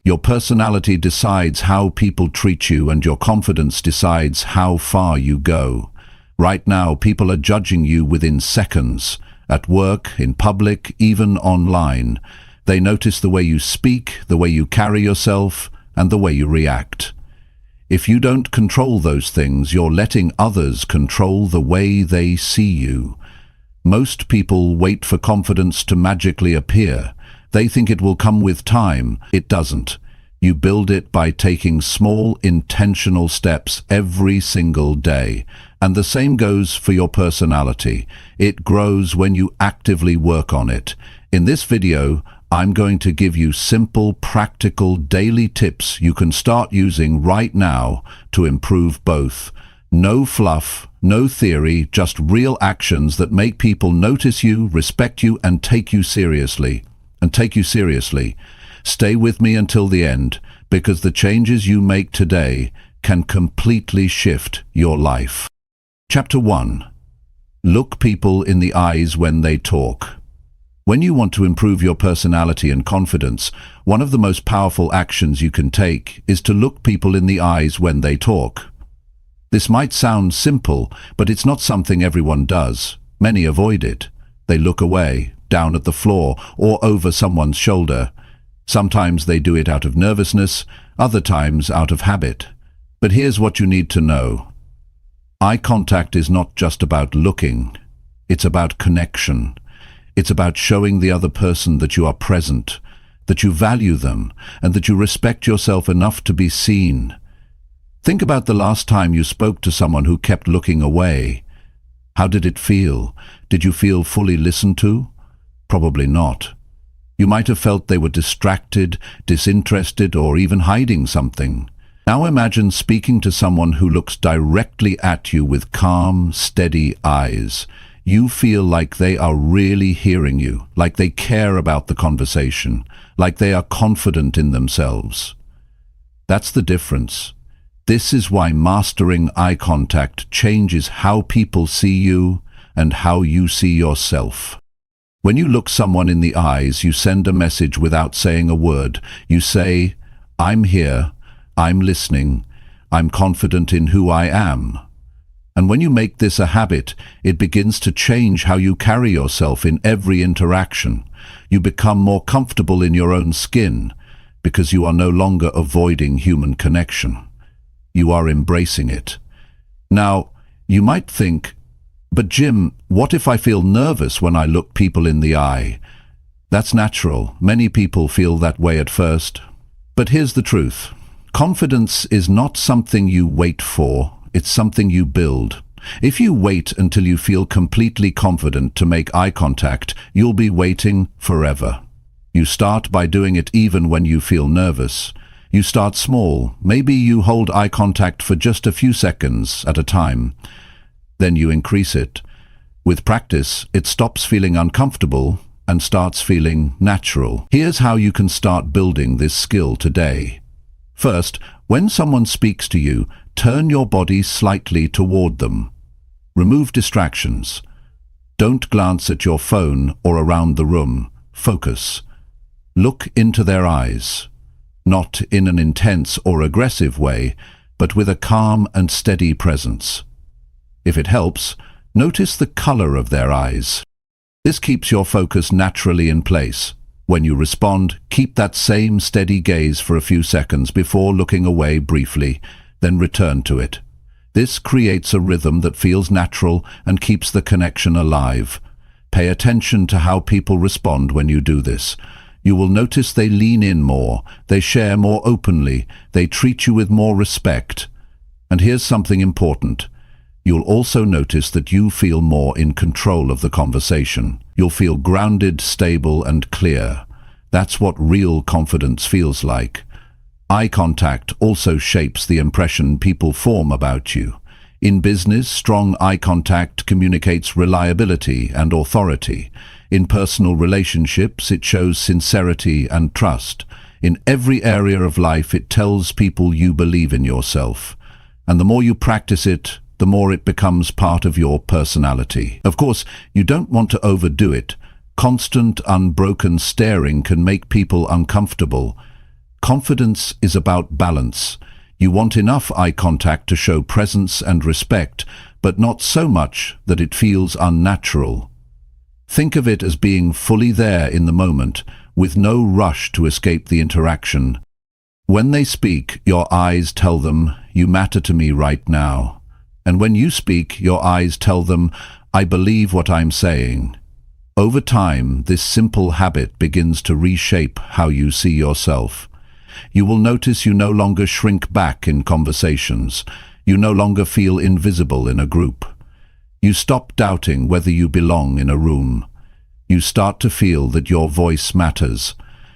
Your personality decides how people treat you, and your confidence decides how far you go. Right now, people are judging you within seconds. At work, in public, even online. They notice the way you speak, the way you carry yourself, and the way you react. If you don't control those things, you're letting others control the way they see you. Most people wait for confidence to magically appear. They think it will come with time. It doesn't. You build it by taking small, intentional steps every single day. And the same goes for your personality. It grows when you actively work on it. In this video, I'm going to give you simple, practical, daily tips you can start using right now to improve both. No fluff, no theory, just real actions that make people notice you, respect you, and take you seriously. Stay with me until the end, because the changes you make today can completely shift your life. Chapter 1. Look people in the eyes when they talk. When you want to improve your personality and confidence, one of the most powerful actions you can take is to look people in the eyes when they talk. This might sound simple, but it's not something everyone does. Many avoid it. They look away, down at the floor, or over someone's shoulder. Sometimes they do it out of nervousness, other times out of habit. But here's what you need to know. Eye contact is not just about looking. It's about connection. It's about showing the other person that you are present, that you value them, and that you respect yourself enough to be seen. Think about the last time you spoke to someone who kept looking away. How did it feel? Did you feel fully listened to? Probably not. You might have felt they were distracted, disinterested, or even hiding something. Now imagine speaking to someone who looks directly at you with calm, steady eyes. You feel like they are really hearing you, like they care about the conversation, like they are confident in themselves. That's the difference. This is why mastering eye contact changes how people see you and how you see yourself. When you look someone in the eyes, you send a message without saying a word. You say, "I'm here, I'm listening, I'm confident in who I am." And when you make this a habit, it begins to change how you carry yourself in every interaction. You become more comfortable in your own skin because you are no longer avoiding human connection. You are embracing it. Now, you might think, "But Jim, what if I feel nervous when I look people in the eye?" That's natural. Many people feel that way at first. But here's the truth. Confidence is not something you wait for. It's something you build. If you wait until you feel completely confident to make eye contact, you'll be waiting forever. You start by doing it even when you feel nervous. You start small. Maybe you hold eye contact for just a few seconds at a time. Then you increase it. With practice, it stops feeling uncomfortable and starts feeling natural. Here's how you can start building this skill today. First, when someone speaks to you, turn your body slightly toward them. Remove distractions. Don't glance at your phone or around the room. Focus. Look into their eyes. Not in an intense or aggressive way, but with a calm and steady presence. If it helps, notice the color of their eyes. This keeps your focus naturally in place. When you respond, keep that same steady gaze for a few seconds before looking away briefly, then return to it. This creates a rhythm that feels natural and keeps the connection alive. Pay attention to how people respond when you do this. You will notice they lean in more, they share more openly, they treat you with more respect. And here's something important. You'll also notice that you feel more in control of the conversation. You'll feel grounded, stable, and clear. That's what real confidence feels like. Eye contact also shapes the impression people form about you. In business, strong eye contact communicates reliability and authority. In personal relationships, it shows sincerity and trust. In every area of life, it tells people you believe in yourself. And the more you practice it, the more it becomes part of your personality. Of course, you don't want to overdo it. Constant, unbroken staring can make people uncomfortable. Confidence is about balance. You want enough eye contact to show presence and respect, but not so much that it feels unnatural. Think of it as being fully there in the moment, with no rush to escape the interaction. When they speak, your eyes tell them, "You matter to me right now." And when you speak, your eyes tell them, "I believe what I'm saying." Over time, this simple habit begins to reshape how you see yourself. You will notice you no longer shrink back in conversations. You no longer feel invisible in a group. You stop doubting whether you belong in a room. You start to feel that your voice matters.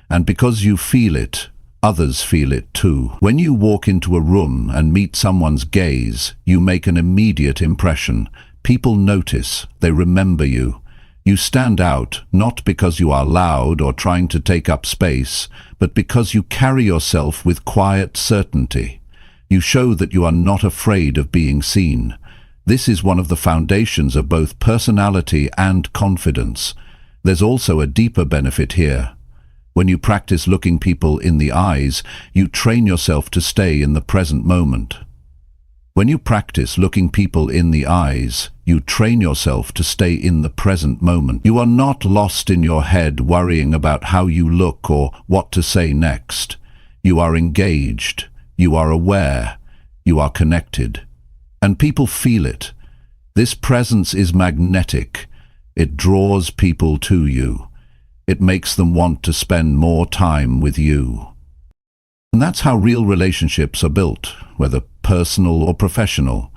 And because you feel it, others feel it too. When you walk into a room and meet someone's gaze, you make an immediate impression. People notice, they remember you. You stand out, not because you are loud or trying to take up space, but because you carry yourself with quiet certainty. You show that you are not afraid of being seen. This is one of the foundations of both personality and confidence. There's also a deeper benefit here. When you practice looking people in the eyes, you train yourself to stay in the present moment. When you practice looking people in the eyes, you train yourself to stay in the present moment. You are not lost in your head worrying about how you look or what to say next. You are engaged, you are aware, you are connected. And people feel it. This presence is magnetic. It draws people to you. It makes them want to spend more time with you. And that's how real relationships are built, whether personal or professional.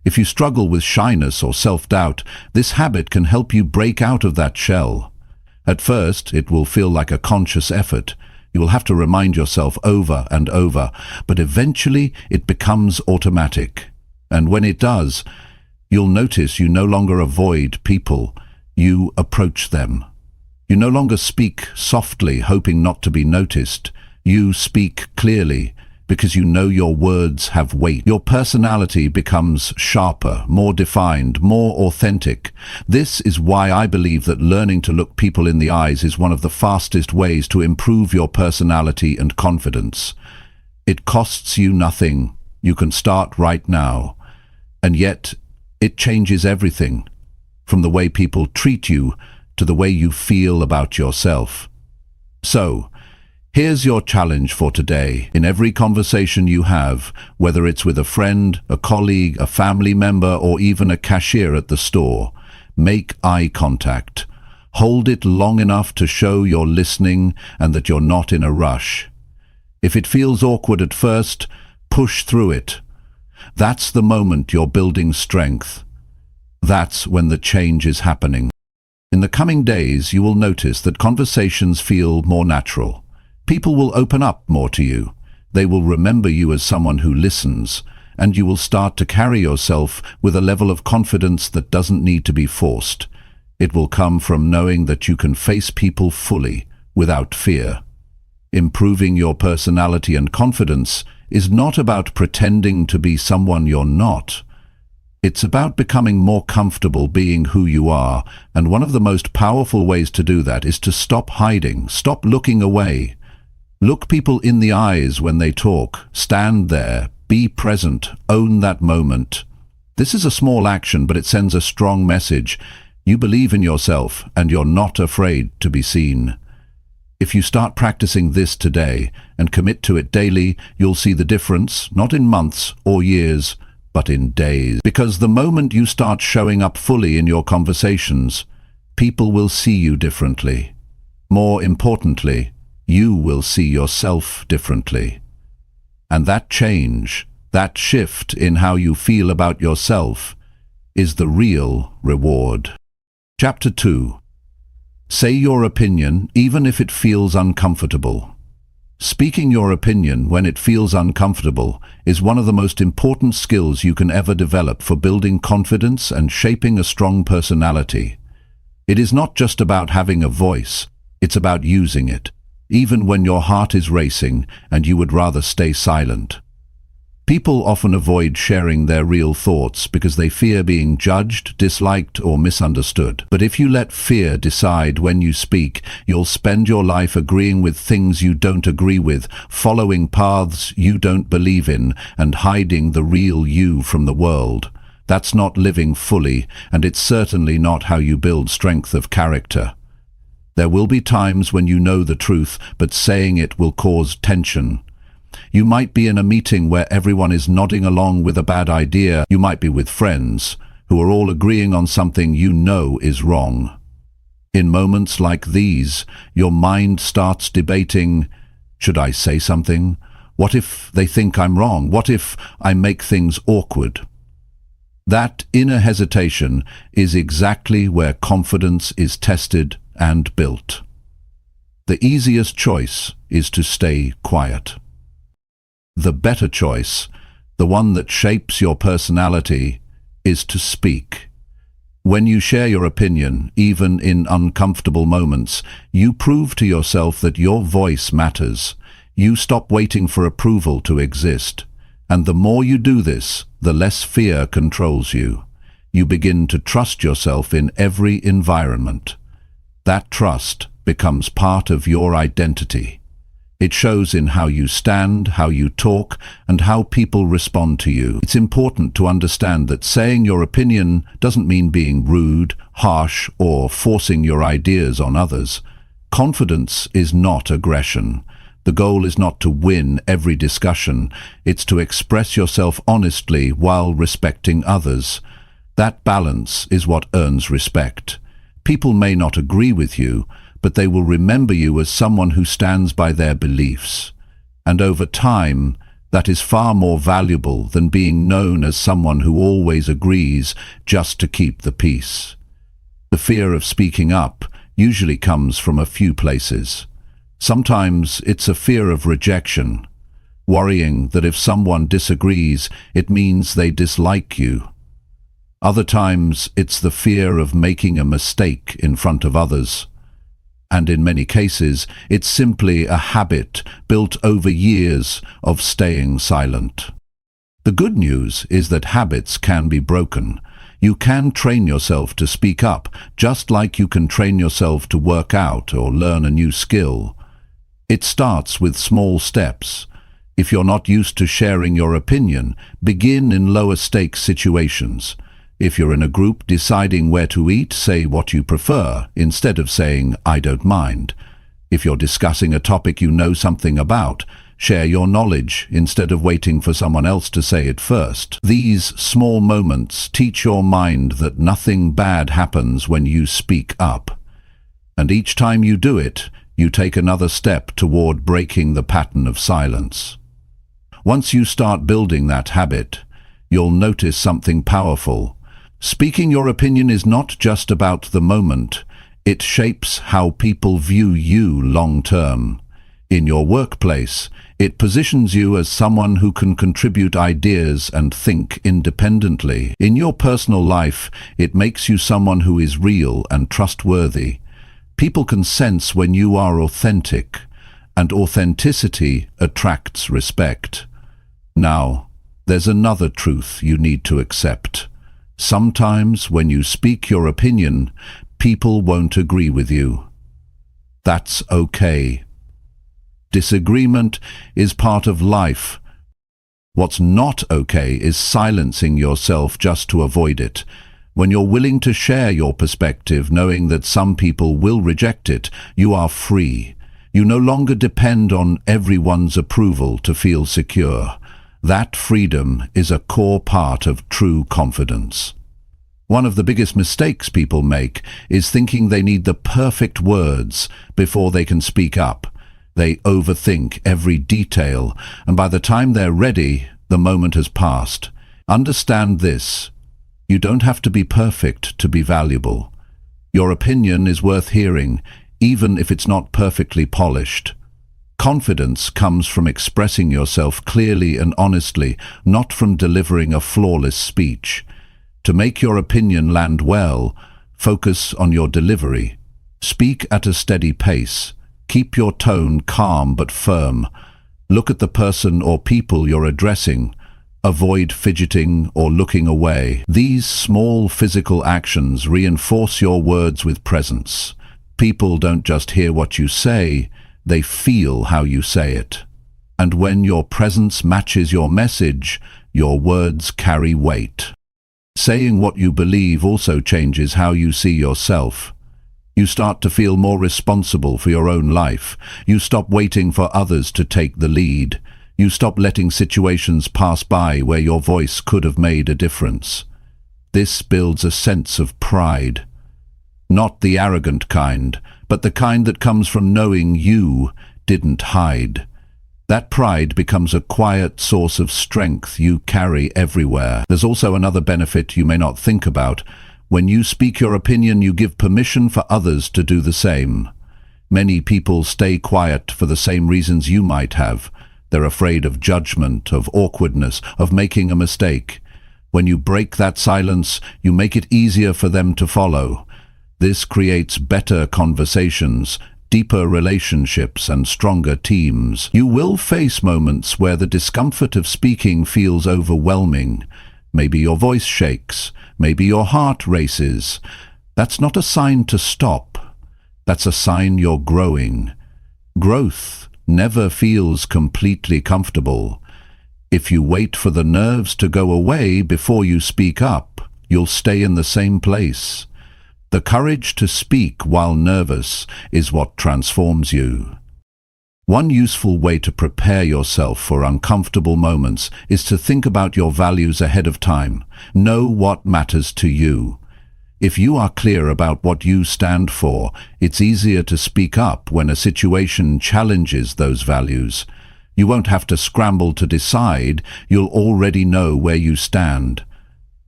If you struggle with shyness or self-doubt, this habit can help you break out of that shell. At first, it will feel like a conscious effort. You will have to remind yourself over and over, but eventually it becomes automatic. And when it does, you'll notice you no longer avoid people, you approach them. You no longer speak softly, hoping not to be noticed. You speak clearly, because you know your words have weight. Your personality becomes sharper, more defined, more authentic. This is why I believe that learning to look people in the eyes is one of the fastest ways to improve your personality and confidence. It costs you nothing. You can start right now. And yet, it changes everything, from the way people treat you to the way you feel about yourself. So, here's your challenge for today. In every conversation you have, whether it's with a friend, a colleague, a family member, or even a cashier at the store, make eye contact. Hold it long enough to show you're listening and that you're not in a rush. If it feels awkward at first, push through it. That's the moment you're building strength. That's when the change is happening. In the coming days, you will notice that conversations feel more natural. People will open up more to you. They will remember you as someone who listens, and you will start to carry yourself with a level of confidence that doesn't need to be forced. It will come from knowing that you can face people fully, without fear. Improving your personality and confidence is not about pretending to be someone you're not. It's about becoming more comfortable being who you are, and one of the most powerful ways to do that is to stop hiding, stop looking away. Look people in the eyes when they talk. Stand there, be present, own that moment. This is a small action, but it sends a strong message. You believe in yourself, and you're not afraid to be seen. If you start practicing this today and commit to it daily, you'll see the difference, not in months or years, but in days. Because the moment you start showing up fully in your conversations, people will see you differently. More importantly, you will see yourself differently. And that change, that shift in how you feel about yourself, is the real reward. Chapter 2. Say your opinion even if it feels uncomfortable. Speaking your opinion when it feels uncomfortable is one of the most important skills you can ever develop for building confidence and shaping a strong personality. It is not just about having a voice, it's about using it, even when your heart is racing and you would rather stay silent. People often avoid sharing their real thoughts because they fear being judged, disliked, or misunderstood. But if you let fear decide when you speak, you'll spend your life agreeing with things you don't agree with, following paths you don't believe in, and hiding the real you from the world. That's not living fully, and it's certainly not how you build strength of character. There will be times when you know the truth, but saying it will cause tension. You might be in a meeting where everyone is nodding along with a bad idea. You might be with friends who are all agreeing on something you know is wrong. In moments like these, your mind starts debating, should I say something? What if they think I'm wrong? What if I make things awkward? That inner hesitation is exactly where confidence is tested and built. The easiest choice is to stay quiet. The better choice, the one that shapes your personality, is to speak. When you share your opinion, even in uncomfortable moments, you prove to yourself that your voice matters. You stop waiting for approval to exist. And the more you do this, the less fear controls you. You begin to trust yourself in every environment. That trust becomes part of your identity. It shows in how you stand, how you talk, and how people respond to you. It's important to understand that saying your opinion doesn't mean being rude, harsh, or forcing your ideas on others. Confidence is not aggression. The goal is not to win every discussion. It's to express yourself honestly while respecting others. That balance is what earns respect. People may not agree with you, but they will remember you as someone who stands by their beliefs. And over time, that is far more valuable than being known as someone who always agrees just to keep the peace. The fear of speaking up usually comes from a few places. Sometimes it's a fear of rejection, worrying that if someone disagrees, it means they dislike you. Other times it's the fear of making a mistake in front of others. And in many cases, it's simply a habit built over years of staying silent. The good news is that habits can be broken. You can train yourself to speak up, just like you can train yourself to work out or learn a new skill. It starts with small steps. If you're not used to sharing your opinion, begin in lower stakes situations. If you're in a group deciding where to eat, say what you prefer, instead of saying, I don't mind. If you're discussing a topic you know something about, share your knowledge instead of waiting for someone else to say it first. These small moments teach your mind that nothing bad happens when you speak up. And each time you do it, you take another step toward breaking the pattern of silence. Once you start building that habit, you'll notice something powerful. Speaking your opinion is not just about the moment. It shapes how people view you long term. In your workplace, it positions you as someone who can contribute ideas and think independently. In your personal life, it makes you someone who is real and trustworthy. People can sense when you are authentic, and authenticity attracts respect. Now, there's another truth you need to accept. Sometimes when you speak your opinion, people won't agree with you. That's okay. Disagreement is part of life. What's not okay is silencing yourself just to avoid it. When you're willing to share your perspective, knowing that some people will reject it, you are free. You no longer depend on everyone's approval to feel secure. That freedom is a core part of true confidence. One of the biggest mistakes people make is thinking they need the perfect words before they can speak up. They overthink every detail, and by the time they're ready, the moment has passed. Understand this. You don't have to be perfect to be valuable. Your opinion is worth hearing, even if it's not perfectly polished. Confidence comes from expressing yourself clearly and honestly, not from delivering a flawless speech. To make your opinion land well, focus on your delivery. Speak at a steady pace. Keep your tone calm but firm. Look at the person or people you're addressing, Avoid fidgeting or looking away. These small physical actions reinforce your words with presence. People don't just hear what you say, they feel how you say it. And when your presence matches your message, your words carry weight. Saying what you believe also changes how you see yourself. You start to feel more responsible for your own life. You stop waiting for others to take the lead. You stop letting situations pass by where your voice could have made a difference. This builds a sense of pride. Not the arrogant kind, but the kind that comes from knowing you didn't hide. That pride becomes a quiet source of strength you carry everywhere. There's also another benefit you may not think about. When you speak your opinion, you give permission for others to do the same. Many people stay quiet for the same reasons you might have. They're afraid of judgment, of awkwardness, of making a mistake. When you break that silence, you make it easier for them to follow. This creates better conversations, deeper relationships, and stronger teams. You will face moments where the discomfort of speaking feels overwhelming. Maybe your voice shakes. Maybe your heart races. That's not a sign to stop. That's a sign you're growing. Growth never feels completely comfortable. If you wait for the nerves to go away before you speak up, you'll stay in the same place. The courage to speak while nervous is what transforms you. One useful way to prepare yourself for uncomfortable moments is to think about your values ahead of time. Know what matters to you. If you are clear about what you stand for, it's easier to speak up when a situation challenges those values. You won't have to scramble to decide, you'll already know where you stand.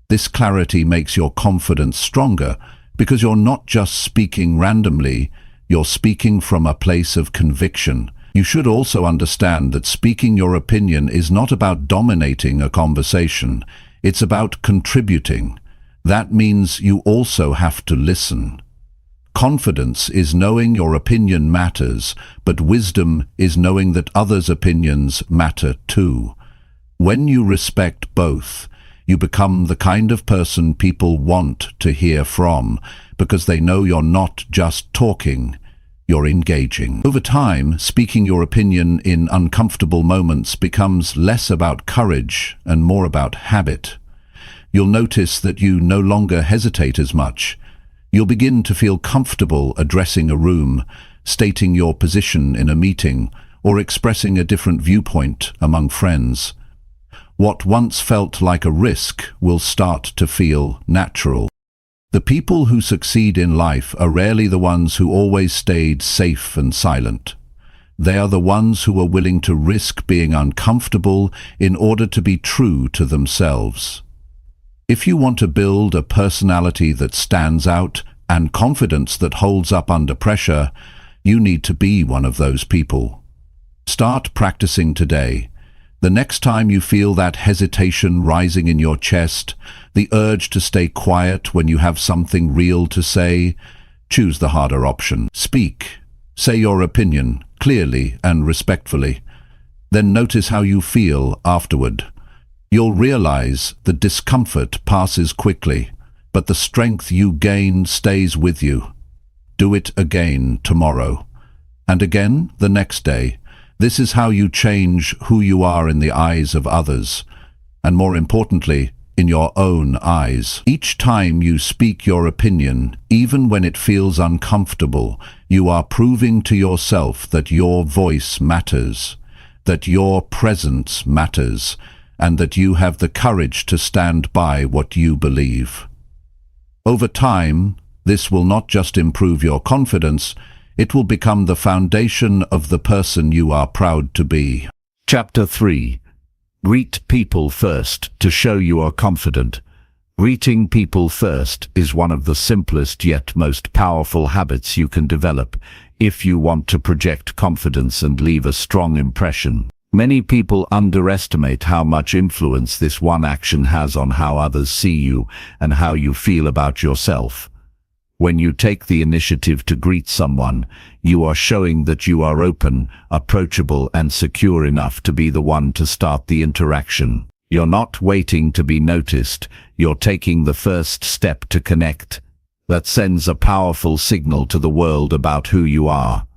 This clarity makes your confidence stronger, because you're not just speaking randomly, you're speaking from a place of conviction. You should also understand that speaking your opinion is not about dominating a conversation, it's about contributing. That means you also have to listen. Confidence is knowing your opinion matters, but wisdom is knowing that others' opinions matter too. When you respect both, you become the kind of person people want to hear from, because they know you're not just talking, you're engaging. Over time, speaking your opinion in uncomfortable moments becomes less about courage and more about habit. You'll notice that you no longer hesitate as much. You'll begin to feel comfortable addressing a room, stating your position in a meeting, or expressing a different viewpoint among friends. What once felt like a risk will start to feel natural. The people who succeed in life are rarely the ones who always stayed safe and silent. They are the ones who are willing to risk being uncomfortable in order to be true to themselves. If you want to build a personality that stands out and confidence that holds up under pressure, you need to be one of those people. Start practicing today. The next time you feel that hesitation rising in your chest, the urge to stay quiet when you have something real to say, choose the harder option. Speak. Say your opinion clearly and respectfully. Then notice how you feel afterward. You'll realize the discomfort passes quickly, but the strength you gain stays with you. Do it again tomorrow, and again the next day. This is how you change who you are in the eyes of others, and more importantly, in your own eyes. Each time you speak your opinion, even when it feels uncomfortable, you are proving to yourself that your voice matters, that your presence matters, and that you have the courage to stand by what you believe. Over time, this will not just improve your confidence, it will become the foundation of the person you are proud to be. Chapter 3. Greet people first to show you are confident. Greeting people first is one of the simplest yet most powerful habits you can develop if you want to project confidence and leave a strong impression. Many people underestimate how much influence this one action has on how others see you and how you feel about yourself. When you take the initiative to greet someone, you are showing that you are open, approachable, and secure enough to be the one to start the interaction. You're not waiting to be noticed, you're taking the first step to connect. That sends a powerful signal to the world about who you are.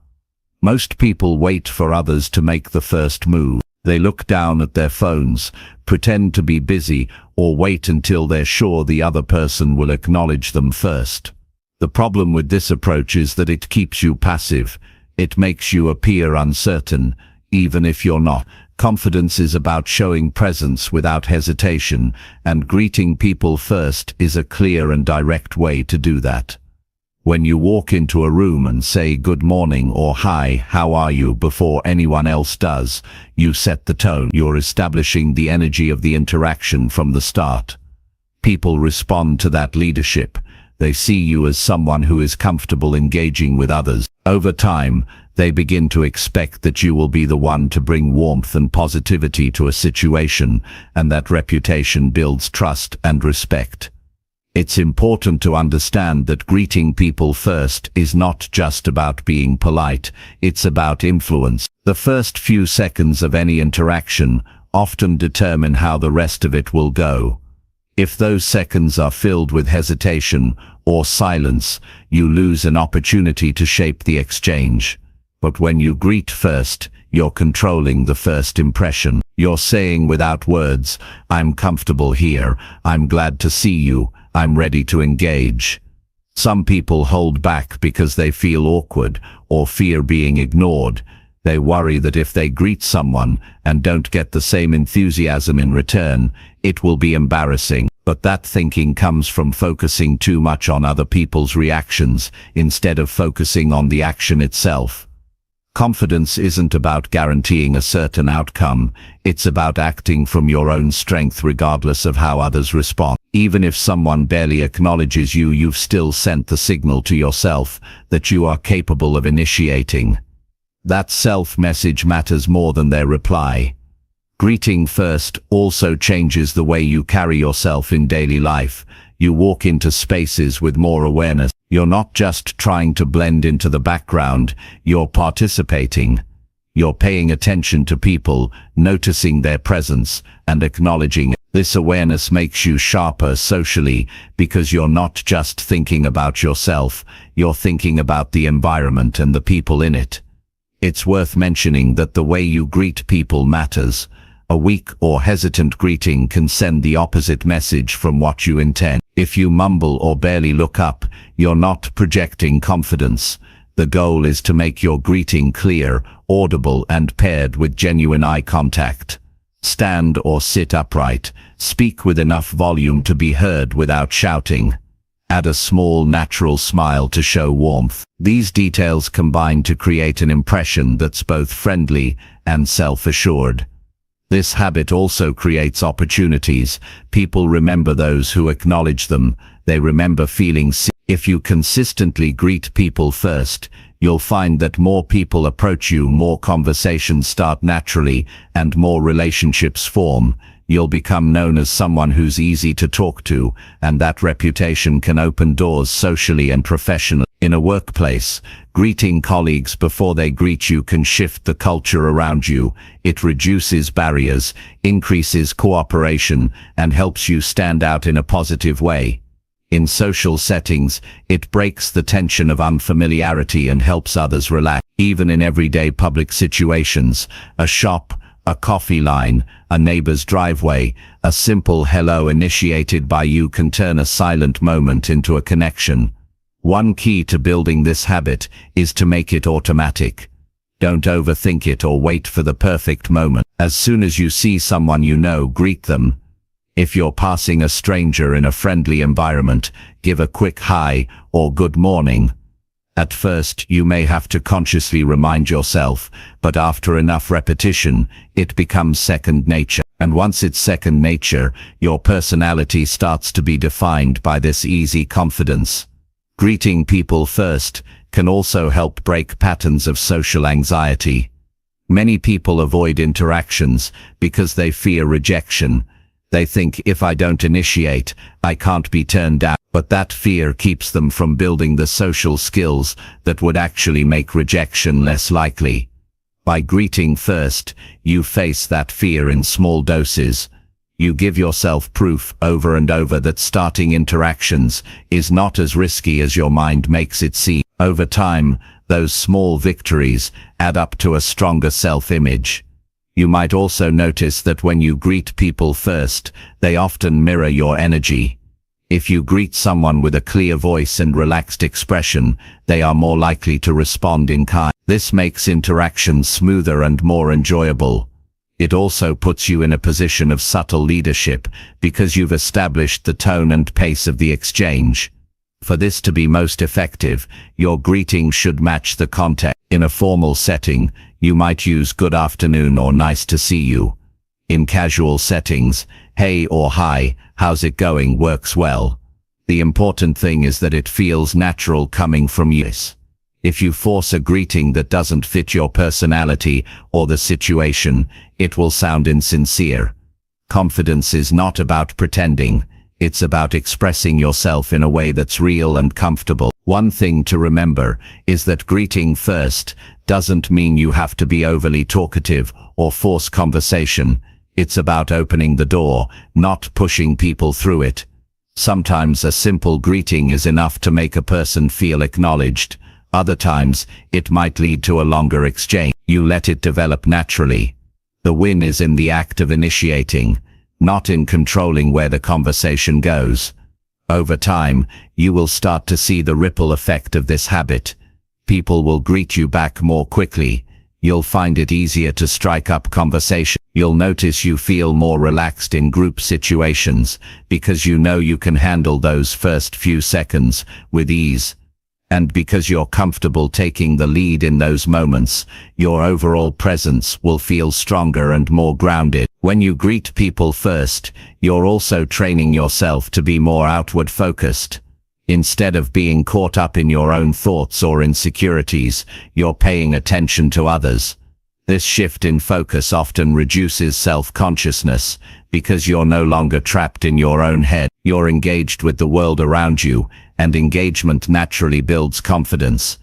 Most people wait for others to make the first move. They look down at their phones, pretend to be busy, or wait until they're sure the other person will acknowledge them first. The problem with this approach is that it keeps you passive. It makes you appear uncertain, even if you're not. Confidence is about showing presence without hesitation, and greeting people first is a clear and direct way to do that. When you walk into a room and say good morning or hi, how are you before anyone else does, you set the tone. You're establishing the energy of the interaction from the start. People respond to that leadership. They see you as someone who is comfortable engaging with others. Over time, they begin to expect that you will be the one to bring warmth and positivity to a situation, and that reputation builds trust and respect. It's important to understand that greeting people first is not just about being polite, it's about influence. The first few seconds of any interaction often determine how the rest of it will go. If those seconds are filled with hesitation or silence, you lose an opportunity to shape the exchange. But when you greet first, you're controlling the first impression. You're saying without words, I'm comfortable here, I'm glad to see you, I'm ready to engage. Some people hold back because they feel awkward or fear being ignored. They worry that if they greet someone and don't get the same enthusiasm in return, it will be embarrassing. But that thinking comes from focusing too much on other people's reactions instead of focusing on the action itself. Confidence isn't about guaranteeing a certain outcome, it's about acting from your own strength regardless of how others respond. Even if someone barely acknowledges you, you've still sent the signal to yourself that you are capable of initiating. That self-message matters more than their reply. Greeting first also changes the way you carry yourself in daily life. You walk into spaces with more awareness. You're not just trying to blend into the background, you're participating. You're paying attention to people, noticing their presence, and acknowledging it. This awareness makes you sharper socially because you're not just thinking about yourself, you're thinking about the environment and the people in it. It's worth mentioning that the way you greet people matters. A weak or hesitant greeting can send the opposite message from what you intend. If you mumble or barely look up, you're not projecting confidence. The goal is to make your greeting clear, audible, and paired with genuine eye contact. Stand or sit upright. Speak with enough volume to be heard without shouting. Add a small, natural smile to show warmth. These details combine to create an impression that's both friendly and self-assured. This habit also creates opportunities. People remember those who acknowledge them. They remember feeling seen. If you consistently greet people first, you'll find that more people approach you, more conversations start naturally, and more relationships form. You'll become known as someone who's easy to talk to, and that reputation can open doors socially and professionally. In a workplace, greeting colleagues before they greet you can shift the culture around you. It reduces barriers, increases cooperation, and helps you stand out in a positive way. In social settings, it breaks the tension of unfamiliarity and helps others relax. Even in everyday public situations, a shop, a coffee line, a neighbor's driveway, a simple hello initiated by you can turn a silent moment into a connection. One key to building this habit is to make it automatic. Don't overthink it or wait for the perfect moment. As soon as you see someone you know, greet them. If you're passing a stranger in a friendly environment, give a quick hi or good morning. At first, you may have to consciously remind yourself, but after enough repetition, it becomes second nature. And once it's second nature, your personality starts to be defined by this easy confidence. Greeting people first can also help break patterns of social anxiety. Many people avoid interactions because they fear rejection. They think, if I don't initiate, I can't be turned down. But that fear keeps them from building the social skills that would actually make rejection less likely. By greeting first, you face that fear in small doses. You give yourself proof over and over that starting interactions is not as risky as your mind makes it seem. Over time, those small victories add up to a stronger self-image. You might also notice that when you greet people first, they often mirror your energy. If you greet someone with a clear voice and relaxed expression, they are more likely to respond in kind. This makes interactions smoother and more enjoyable. It also puts you in a position of subtle leadership because you've established the tone and pace of the exchange. For this to be most effective, your greeting should match the context. In a formal setting, you might use good afternoon or nice to see you. In casual settings, hey or hi, how's it going works well. The important thing is that it feels natural coming from you. If you force a greeting that doesn't fit your personality or the situation, it will sound insincere. Confidence is not about pretending. It's about expressing yourself in a way that's real and comfortable. One thing to remember is that greeting first doesn't mean you have to be overly talkative or force conversation. It's about opening the door, not pushing people through it. Sometimes a simple greeting is enough to make a person feel acknowledged. Other times, it might lead to a longer exchange. You let it develop naturally. The win is in the act of initiating, not in controlling where the conversation goes. Over time, you will start to see the ripple effect of this habit. People will greet you back more quickly. You'll find it easier to strike up conversation. You'll notice you feel more relaxed in group situations because you know you can handle those first few seconds with ease. And because you're comfortable taking the lead in those moments, your overall presence will feel stronger and more grounded. When you greet people first, you're also training yourself to be more outward focused. Instead of being caught up in your own thoughts or insecurities, you're paying attention to others. This shift in focus often reduces self-consciousness because you're no longer trapped in your own head. You're engaged with the world around you, and engagement naturally builds confidence.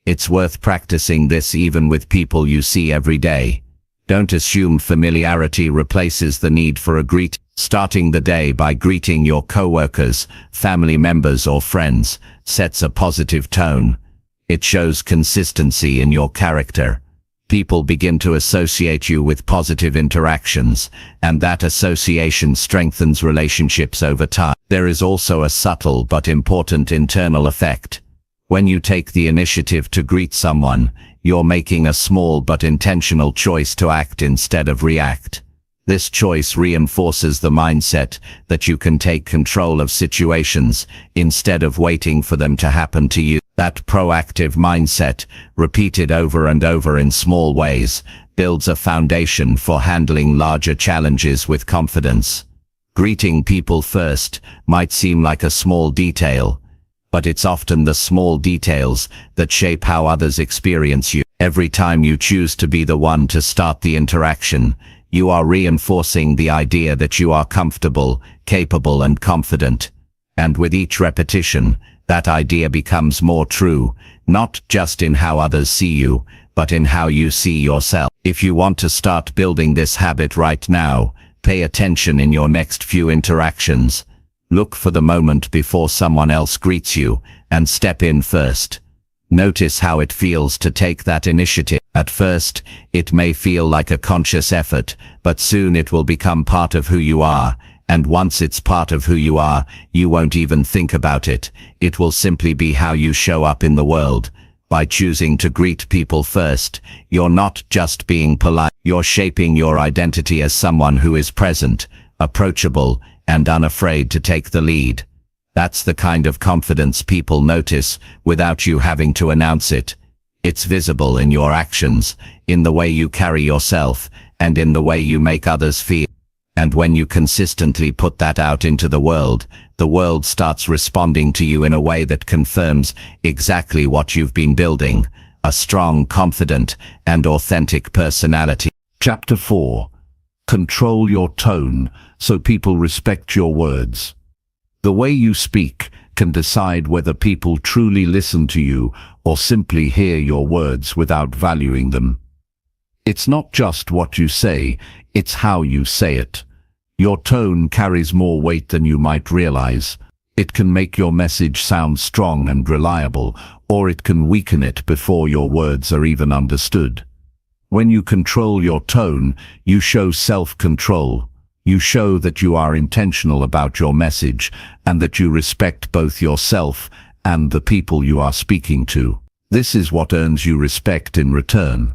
It's worth practicing this even with people you see every day. Don't assume familiarity replaces the need for a greet. Starting the day by greeting your coworkers, family members or friends sets a positive tone. It shows consistency in your character. People begin to associate you with positive interactions, and that association strengthens relationships over time. There is also a subtle but important internal effect. When you take the initiative to greet someone, you're making a small but intentional choice to act instead of react. This choice reinforces the mindset that you can take control of situations instead of waiting for them to happen to you. That proactive mindset, repeated over and over in small ways, builds a foundation for handling larger challenges with confidence. Greeting people first might seem like a small detail, but it's often the small details that shape how others experience you. Every time you choose to be the one to start the interaction, you are reinforcing the idea that you are comfortable, capable, and confident. And with each repetition, that idea becomes more true, not just in how others see you, but in how you see yourself. If you want to start building this habit right now, pay attention in your next few interactions. Look for the moment before someone else greets you, and step in first. Notice how it feels to take that initiative. At first, it may feel like a conscious effort, but soon it will become part of who you are. And once it's part of who you are, you won't even think about it. It will simply be how you show up in the world. By choosing to greet people first, you're not just being polite. You're shaping your identity as someone who is present, approachable, and unafraid to take the lead. That's the kind of confidence people notice without you having to announce it. It's visible in your actions, in the way you carry yourself, and in the way you make others feel. And when you consistently put that out into the world starts responding to you in a way that confirms exactly what you've been building, a strong, confident, and authentic personality. Chapter 4. Control your tone so people respect your words. The way you speak can decide whether people truly listen to you or simply hear your words without valuing them. It's not just what you say, it's how you say it. Your tone carries more weight than you might realize. It can make your message sound strong and reliable, or it can weaken it before your words are even understood. When you control your tone, you show self-control. You show that you are intentional about your message and that you respect both yourself and the people you are speaking to. This is what earns you respect in return.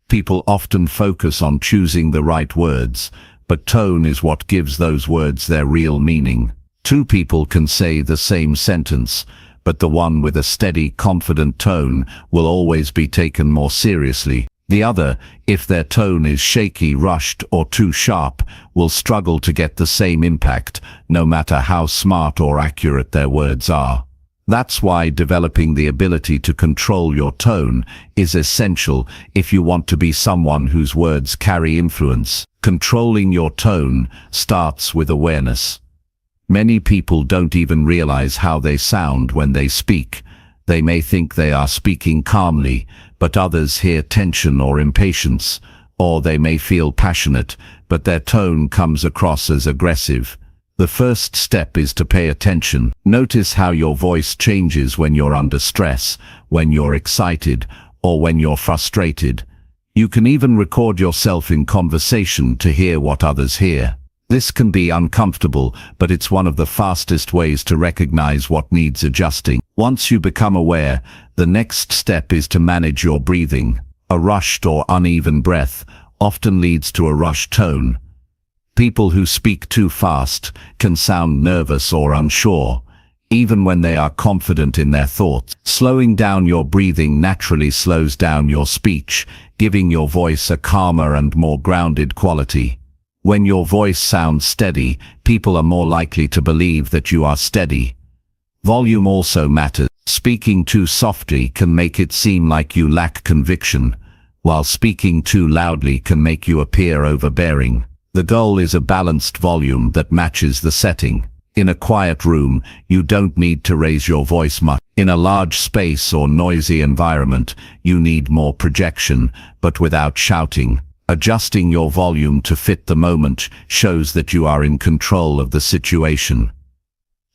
People often focus on choosing the right words, but tone is what gives those words their real meaning. Two people can say the same sentence, but the one with a steady, confident tone will always be taken more seriously. The other, if their tone is shaky, rushed, or too sharp, will struggle to get the same impact, no matter how smart or accurate their words are. That's why developing the ability to control your tone is essential if you want to be someone whose words carry influence. Controlling your tone starts with awareness. Many people don't even realize how they sound when they speak. They may think they are speaking calmly, but others hear tension or impatience, or they may feel passionate, but their tone comes across as aggressive. The first step is to pay attention. Notice how your voice changes when you're under stress, when you're excited, or when you're frustrated. You can even record yourself in conversation to hear what others hear. This can be uncomfortable, but it's one of the fastest ways to recognize what needs adjusting. Once you become aware, the next step is to manage your breathing. A rushed or uneven breath often leads to a rushed tone. People who speak too fast can sound nervous or unsure, even when they are confident in their thoughts. Slowing down your breathing naturally slows down your speech, giving your voice a calmer and more grounded quality. When your voice sounds steady, people are more likely to believe that you are steady. Volume also matters. Speaking too softly can make it seem like you lack conviction, while speaking too loudly can make you appear overbearing. The goal is a balanced volume that matches the setting. In a quiet room, you don't need to raise your voice much. In a large space or noisy environment, you need more projection, but without shouting. Adjusting your volume to fit the moment shows that you are in control of the situation.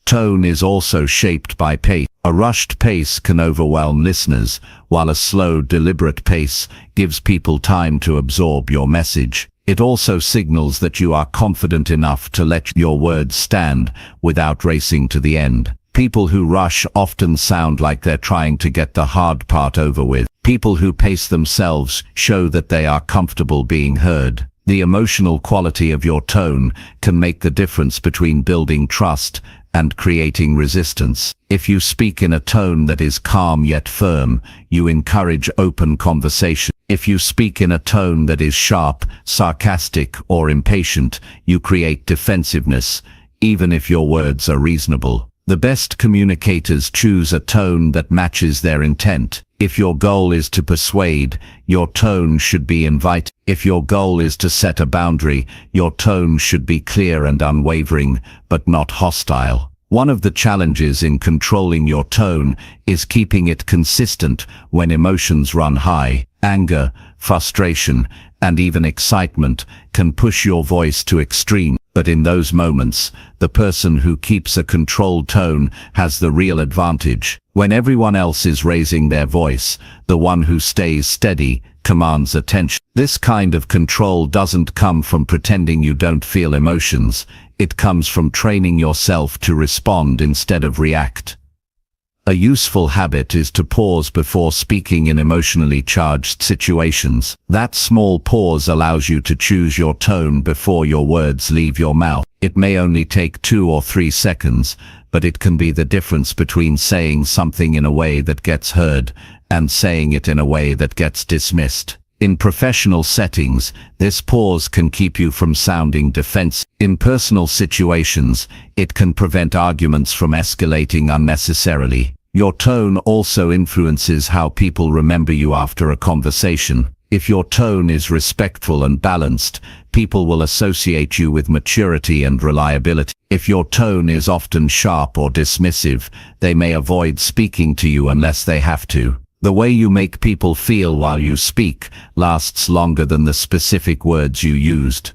Tone is also shaped by pace. A rushed pace can overwhelm listeners, while a slow, deliberate pace gives people time to absorb your message. It also signals that you are confident enough to let your words stand without racing to the end. People who rush often sound like they're trying to get the hard part over with. People who pace themselves show that they are comfortable being heard. The emotional quality of your tone can make the difference between building trust and creating resistance. If you speak in a tone that is calm yet firm, you encourage open conversation. If you speak in a tone that is sharp, sarcastic, or impatient, you create defensiveness, even if your words are reasonable. The best communicators choose a tone that matches their intent. If your goal is to persuade, your tone should be inviting. If your goal is to set a boundary, your tone should be clear and unwavering, but not hostile. One of the challenges in controlling your tone is keeping it consistent when emotions run high. Anger, frustration, and even excitement can push your voice to extreme. But in those moments, the person who keeps a controlled tone has the real advantage. When everyone else is raising their voice, the one who stays steady commands attention. This kind of control doesn't come from pretending you don't feel emotions. It comes from training yourself to respond instead of react. A useful habit is to pause before speaking in emotionally charged situations. That small pause allows you to choose your tone before your words leave your mouth. It may only take 2 or 3 seconds, but it can be the difference between saying something in a way that gets heard and saying it in a way that gets dismissed. In professional settings, this pause can keep you from sounding defensive. In personal situations, it can prevent arguments from escalating unnecessarily. Your tone also influences how people remember you after a conversation. If your tone is respectful and balanced, people will associate you with maturity and reliability. If your tone is often sharp or dismissive, they may avoid speaking to you unless they have to. The way you make people feel while you speak lasts longer than the specific words you used.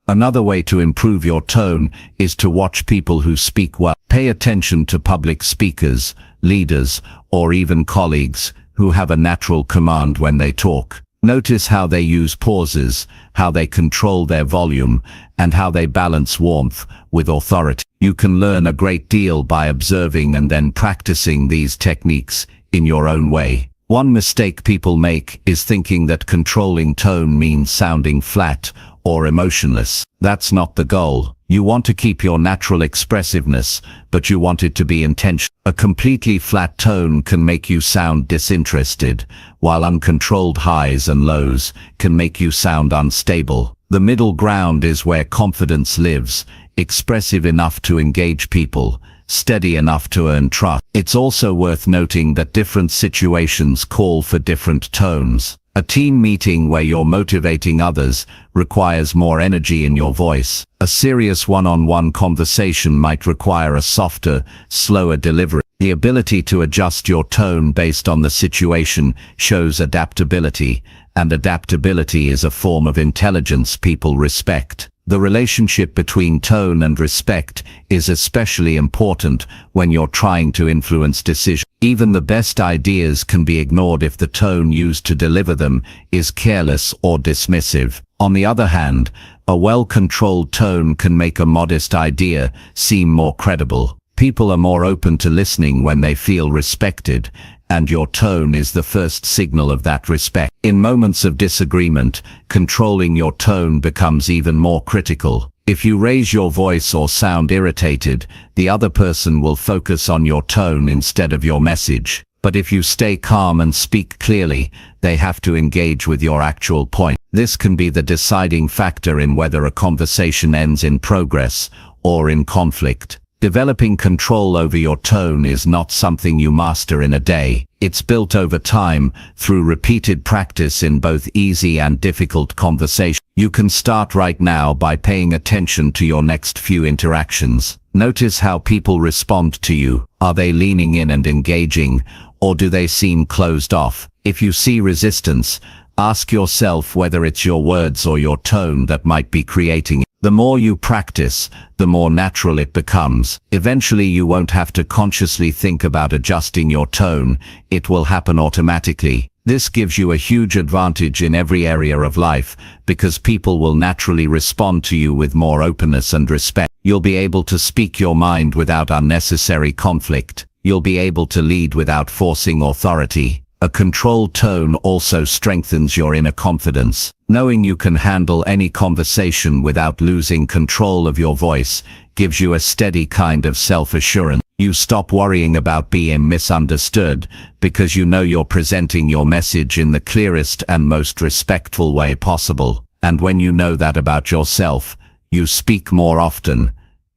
Another way to improve your tone is to watch people who speak well. Pay attention to public speakers, leaders, or even colleagues who have a natural command when they talk. Notice how they use pauses, how they control their volume, and how they balance warmth with authority. You can learn a great deal by observing and then practicing these techniques in your own way. One mistake people make is thinking that controlling tone means sounding flat or emotionless. That's not the goal. You want to keep your natural expressiveness, but you want it to be intentional. A completely flat tone can make you sound disinterested, while uncontrolled highs and lows can make you sound unstable. The middle ground is where confidence lives, expressive enough to engage people, steady enough to earn trust. It's also worth noting that different situations call for different tones. A team meeting where you're motivating others requires more energy in your voice. A serious one-on-one conversation might require a softer, slower delivery. The ability to adjust your tone based on the situation shows adaptability, and adaptability is a form of intelligence people respect. The relationship between tone and respect is especially important when you're trying to influence decisions. Even the best ideas can be ignored if the tone used to deliver them is careless or dismissive. On the other hand, a well-controlled tone can make a modest idea seem more credible. People are more open to listening when they feel respected, and your tone is the first signal of that respect. In moments of disagreement, controlling your tone becomes even more critical. If you raise your voice or sound irritated, the other person will focus on your tone instead of your message. But if you stay calm and speak clearly, they have to engage with your actual point. This can be the deciding factor in whether a conversation ends in progress or in conflict. Developing control over your tone is not something you master in a day. It's built over time through repeated practice in both easy and difficult conversation. You can start right now by paying attention to your next few interactions. Notice how people respond to you. Are they leaning in and engaging, or do they seem closed off? If you see resistance, ask yourself whether it's your words or your tone that might be creating it. The more you practice, the more natural it becomes. Eventually you won't have to consciously think about adjusting your tone. It will happen automatically. This gives you a huge advantage in every area of life, because people will naturally respond to you with more openness and respect. You'll be able to speak your mind without unnecessary conflict. You'll be able to lead without forcing authority. A controlled tone also strengthens your inner confidence. Knowing you can handle any conversation without losing control of your voice gives you a steady kind of self-assurance. You stop worrying about being misunderstood because you know you're presenting your message in the clearest and most respectful way possible. And when you know that about yourself, you speak more often,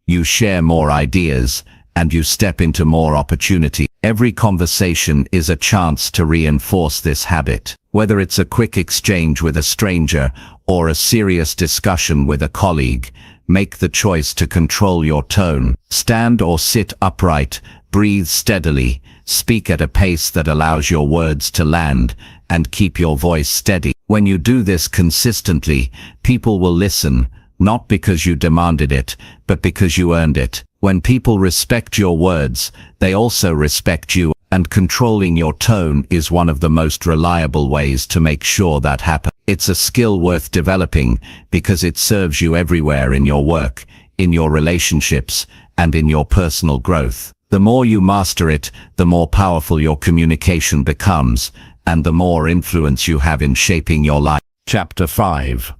you share more ideas, and you step into more opportunity. Every conversation is a chance to reinforce this habit. Whether it's a quick exchange with a stranger or a serious discussion with a colleague, make the choice to control your tone. Stand or sit upright, breathe steadily, speak at a pace that allows your words to land, and keep your voice steady. When you do this consistently, people will listen, not because you demanded it, but because you earned it. When people respect your words, they also respect you, and controlling your tone is one of the most reliable ways to make sure that happens. It's a skill worth developing because it serves you everywhere in your work, in your relationships, and in your personal growth. The more you master it, the more powerful your communication becomes, and the more influence you have in shaping your life. Chapter 5.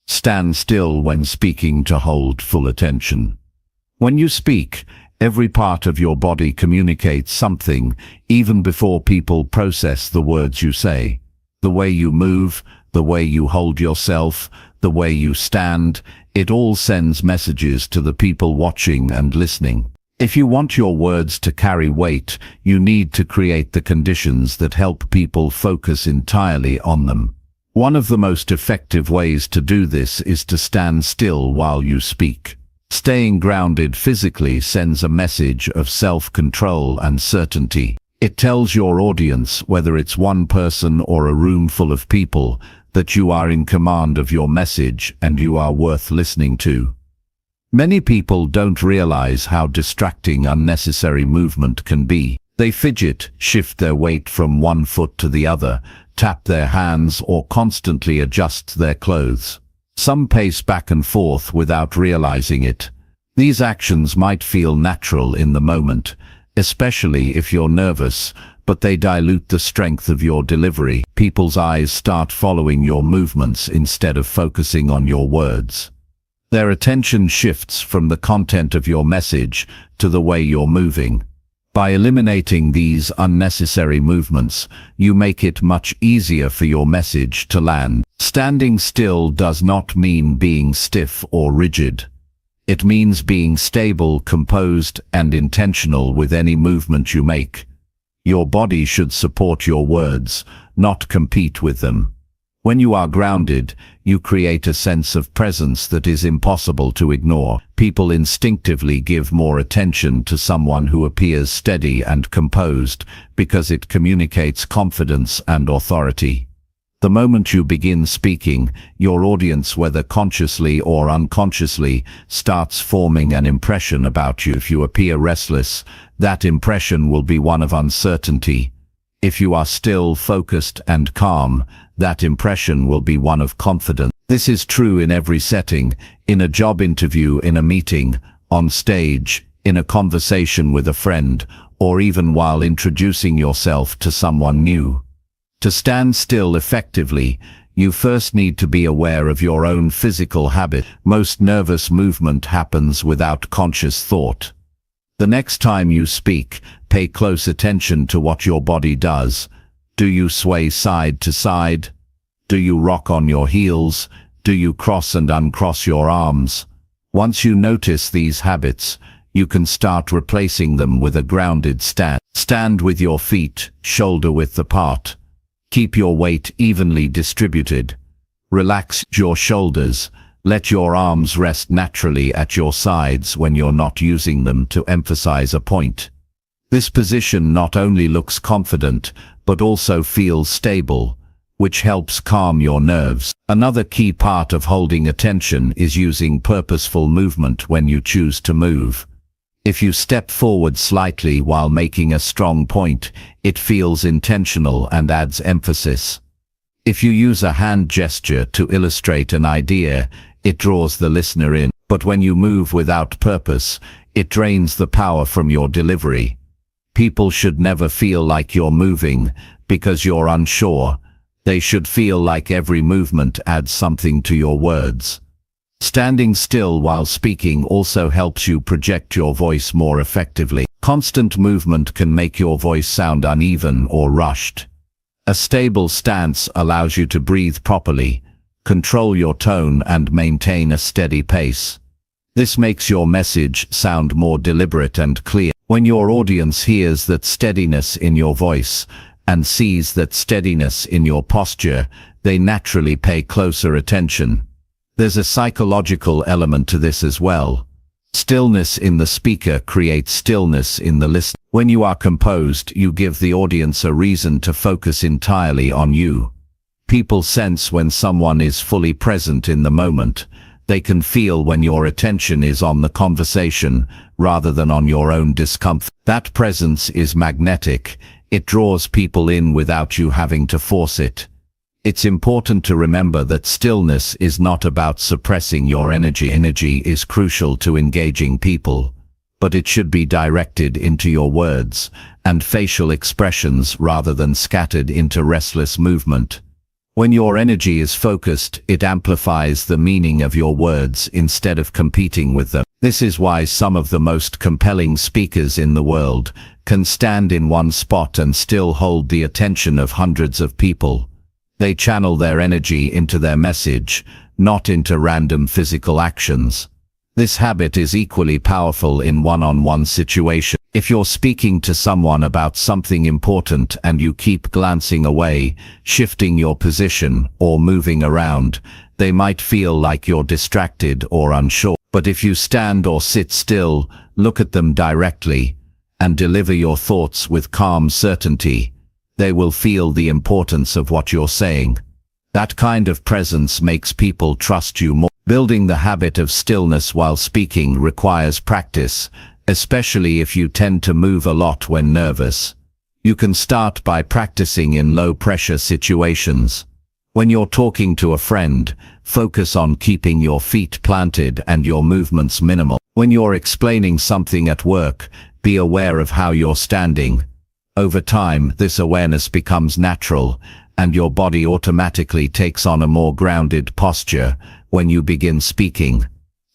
Stand still when speaking to hold full attention. When you speak, every part of your body communicates something, even before people process the words you say. The way you move, the way you hold yourself, the way you stand, it all sends messages to the people watching and listening. If you want your words to carry weight, you need to create the conditions that help people focus entirely on them. One of the most effective ways to do this is to stand still while you speak. Staying grounded physically sends a message of self-control and certainty. It tells your audience, whether it's one person or a room full of people, that you are in command of your message and you are worth listening to. Many people don't realize how distracting unnecessary movement can be. They fidget, shift their weight from one foot to the other, tap their hands, or constantly adjust their clothes. Some pace back and forth without realizing it. These actions might feel natural in the moment, especially if you're nervous, but they dilute the strength of your delivery. People's eyes start following your movements instead of focusing on your words. Their attention shifts from the content of your message to the way you're moving. By eliminating these unnecessary movements, you make it much easier for your message to land. Standing still does not mean being stiff or rigid. It means being stable, composed, and intentional with any movement you make. Your body should support your words, not compete with them. When you are grounded, you create a sense of presence that is impossible to ignore. People instinctively give more attention to someone who appears steady and composed because it communicates confidence and authority. The moment you begin speaking, your audience, whether consciously or unconsciously, starts forming an impression about you. If you appear restless, that impression will be one of uncertainty. If you are still, focused, and calm, that impression will be one of confidence. This is true in every setting: in a job interview, in a meeting, on stage, in a conversation with a friend, or even while introducing yourself to someone new. To stand still effectively, you first need to be aware of your own physical habit. Most nervous movement happens without conscious thought. The next time you speak, pay close attention to what your body does. Do you sway side to side? Do you rock on your heels? Do you cross and uncross your arms? Once you notice these habits, you can start replacing them with a grounded stand. Stand with your feet shoulder-width apart. Keep your weight evenly distributed. Relax your shoulders. Let your arms rest naturally at your sides when you're not using them to emphasize a point. This position not only looks confident, but also feels stable, which helps calm your nerves. Another key part of holding attention is using purposeful movement when you choose to move. If you step forward slightly while making a strong point, it feels intentional and adds emphasis. If you use a hand gesture to illustrate an idea, it draws the listener in. But when you move without purpose, it drains the power from your delivery. People should never feel like you're moving because you're unsure. They should feel like every movement adds something to your words. Standing still while speaking also helps you project your voice more effectively. Constant movement can make your voice sound uneven or rushed. A stable stance allows you to breathe properly, control your tone, and maintain a steady pace. This makes your message sound more deliberate and clear. When your audience hears that steadiness in your voice and sees that steadiness in your posture, they naturally pay closer attention. There's a psychological element to this as well. Stillness in the speaker creates stillness in the listener. When you are composed, you give the audience a reason to focus entirely on you. People sense when someone is fully present in the moment. They can feel when your attention is on the conversation rather than on your own discomfort. That presence is magnetic. It draws people in without you having to force it. It's important to remember that stillness is not about suppressing your energy. Energy is crucial to engaging people, but it should be directed into your words and facial expressions rather than scattered into restless movement. When your energy is focused, it amplifies the meaning of your words instead of competing with them. This is why some of the most compelling speakers in the world can stand in one spot and still hold the attention of hundreds of people. They channel their energy into their message, not into random physical actions. This habit is equally powerful in one-on-one situations. If you're speaking to someone about something important and you keep glancing away, shifting your position, or moving around, they might feel like you're distracted or unsure. But if you stand or sit still, look at them directly, and deliver your thoughts with calm certainty, they will feel the importance of what you're saying. That kind of presence makes people trust you more. Building the habit of stillness while speaking requires practice, especially if you tend to move a lot when nervous. You can start by practicing in low-pressure situations. When you're talking to a friend, focus on keeping your feet planted and your movements minimal. When you're explaining something at work, be aware of how you're standing. Over time, this awareness becomes natural, and your body automatically takes on a more grounded posture when you begin speaking.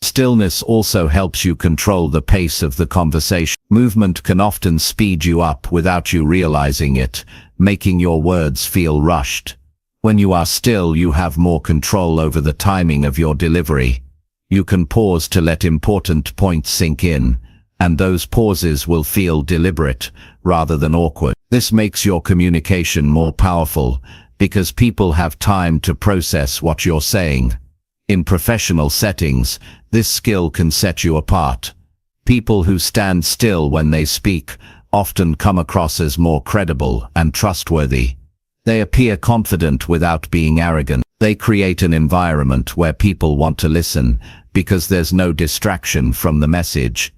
Stillness also helps you control the pace of the conversation. Movement can often speed you up without you realizing it, making your words feel rushed. When you are still, you have more control over the timing of your delivery. You can pause to let important points sink in, and those pauses will feel deliberate rather than awkward. This makes your communication more powerful because people have time to process what you're saying. In professional settings, this skill can set you apart. People who stand still when they speak often come across as more credible and trustworthy. They appear confident without being arrogant. They create an environment where people want to listen because there's no distraction from the message.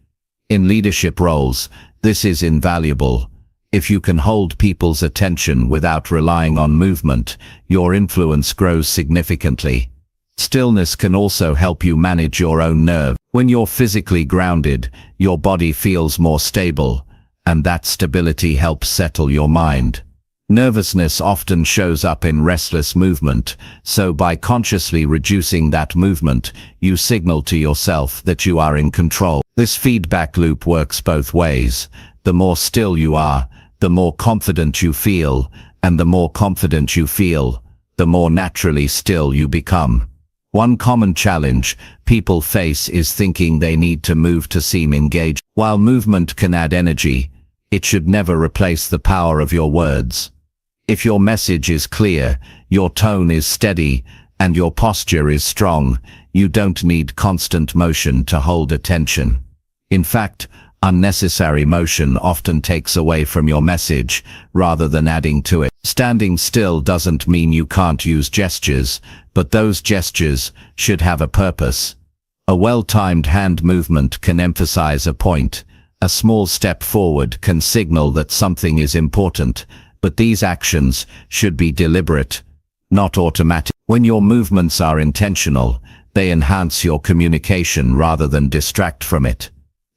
In leadership roles, this is invaluable. If you can hold people's attention without relying on movement, your influence grows significantly. Stillness can also help you manage your own nerve. When you're physically grounded, your body feels more stable, and that stability helps settle your mind. Nervousness often shows up in restless movement, so by consciously reducing that movement, you signal to yourself that you are in control. This feedback loop works both ways. The more still you are, the more confident you feel, and the more confident you feel, the more naturally still you become. One common challenge people face is thinking they need to move to seem engaged. While movement can add energy, it should never replace the power of your words. If your message is clear, your tone is steady, and your posture is strong, you don't need constant motion to hold attention. In fact, unnecessary motion often takes away from your message rather than adding to it. Standing still doesn't mean you can't use gestures, but those gestures should have a purpose. A well-timed hand movement can emphasize a point. A small step forward can signal that something is important, but these actions should be deliberate, not automatic. When your movements are intentional, they enhance your communication rather than distract from it.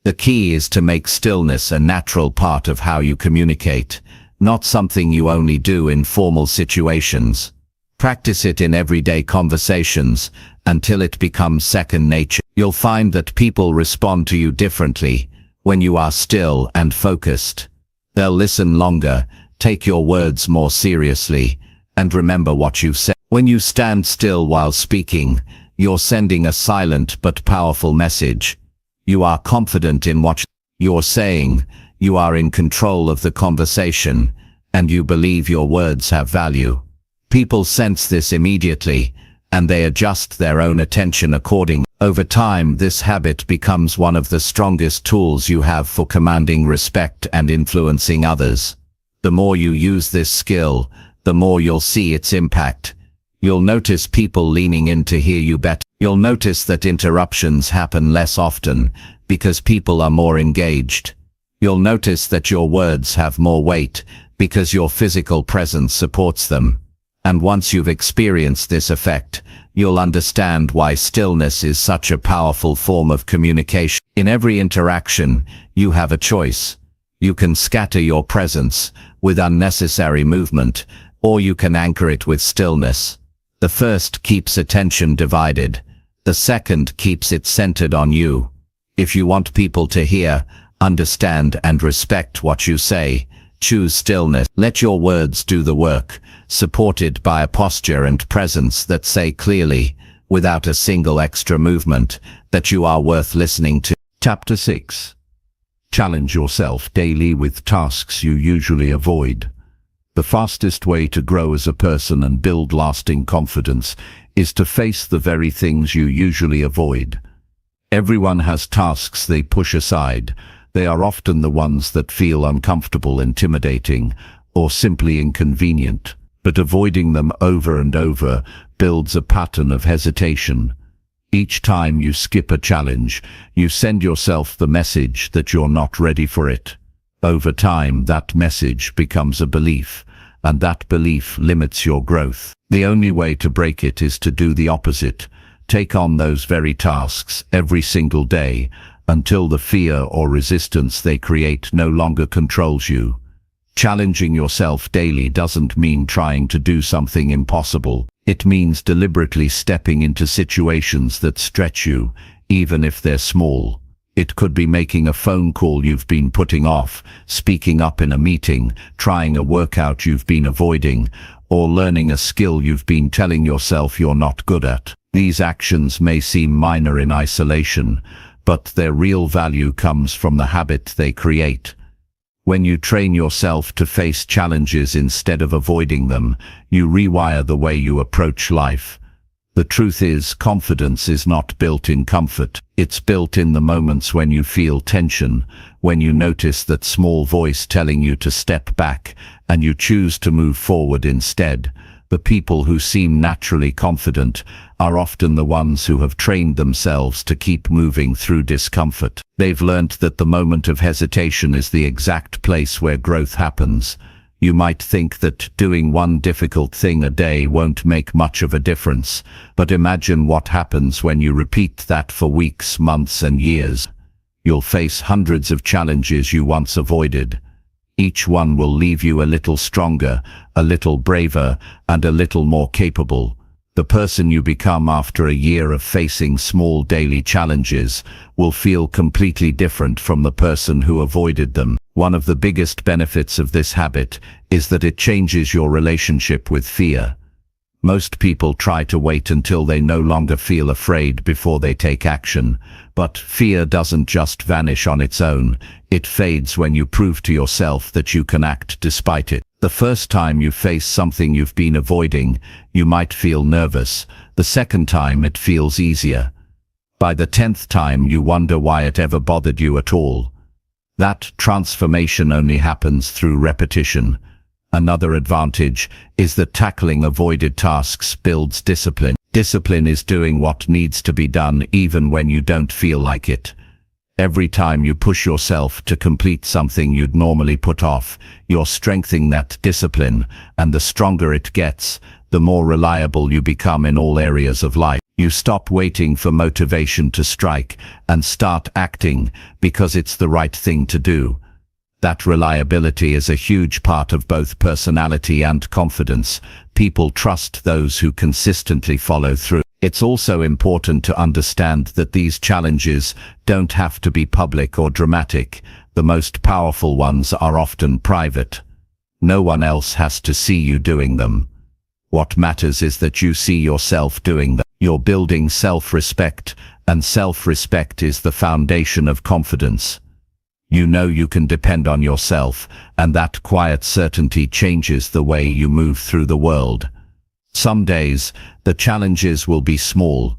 The key is to make stillness a natural part of how you communicate, not something you only do in formal situations. Practice it in everyday conversations until it becomes second nature. You'll find that people respond to you differently when you are still and focused. They'll listen longer, take your words more seriously, and remember what you've said. When you stand still while speaking, you're sending a silent but powerful message. You are confident in what you're saying, you are in control of the conversation, and you believe your words have value. People sense this immediately, and they adjust their own attention accordingly. Over time, this habit becomes one of the strongest tools you have for commanding respect and influencing others. The more you use this skill, the more you'll see its impact. You'll notice people leaning in to hear you better. You'll notice that interruptions happen less often because people are more engaged. You'll notice that your words have more weight because your physical presence supports them. And once you've experienced this effect, you'll understand why stillness is such a powerful form of communication. In every interaction, you have a choice. You can scatter your presence with unnecessary movement, or you can anchor it with stillness. The first keeps attention divided. The second keeps it centered on you. If you want people to hear, understand, and respect what you say, choose stillness. Let your words do the work, supported by a posture and presence that say clearly, without a single extra movement, that you are worth listening to. Chapter 6. Challenge yourself daily with tasks you usually avoid. The fastest way to grow as a person and build lasting confidence is to face the very things you usually avoid. Everyone has tasks they push aside. They are often the ones that feel uncomfortable, intimidating, or simply inconvenient. but avoiding them over and over builds a pattern of hesitation. Each time you skip a challenge, you send yourself the message that you're not ready for it. Over time, that message becomes a belief, and that belief limits your growth. The only way to break it is to do the opposite. Take on those very tasks every single day until the fear or resistance they create no longer controls you. Challenging yourself daily doesn't mean trying to do something impossible. It means deliberately stepping into situations that stretch you, even if they're small. It could be making a phone call you've been putting off, speaking up in a meeting, trying a workout you've been avoiding, or learning a skill you've been telling yourself you're not good at. These actions may seem minor in isolation, but their real value comes from the habit they create. When you train yourself to face challenges instead of avoiding them, you rewire the way you approach life. The truth is, confidence is not built in comfort. It's built in the moments when you feel tension, when you notice that small voice telling you to step back, and you choose to move forward instead. The people who seem naturally confident are often the ones who have trained themselves to keep moving through discomfort. They've learned that the moment of hesitation is the exact place where growth happens. You might think that doing one difficult thing a day won't make much of a difference, but imagine what happens when you repeat that for weeks, months, and years. You'll face hundreds of challenges you once avoided. Each one will leave you a little stronger, a little braver, and a little more capable. The person you become after a year of facing small daily challenges will feel completely different from the person who avoided them. One of the biggest benefits of this habit is that it changes your relationship with fear. Most people try to wait until they no longer feel afraid before they take action, but fear doesn't just vanish on its own. It fades when you prove to yourself that you can act despite it. The first time you face something you've been avoiding, you might feel nervous. The second time it feels easier. By the 10th time you wonder why it ever bothered you at all. That transformation only happens through repetition. Another advantage is that tackling avoided tasks builds discipline. Discipline is doing what needs to be done even when you don't feel like it. Every time you push yourself to complete something you'd normally put off, you're strengthening that discipline, and the stronger it gets, the more reliable you become in all areas of life. You stop waiting for motivation to strike and start acting because it's the right thing to do. That reliability is a huge part of both personality and confidence. People trust those who consistently follow through. It's also important to understand that these challenges don't have to be public or dramatic. The most powerful ones are often private. No one else has to see you doing them. What matters is that you see yourself doing them. You're building self-respect, and self-respect is the foundation of confidence. You know you can depend on yourself, and that quiet certainty changes the way you move through the world. Some days, the challenges will be small.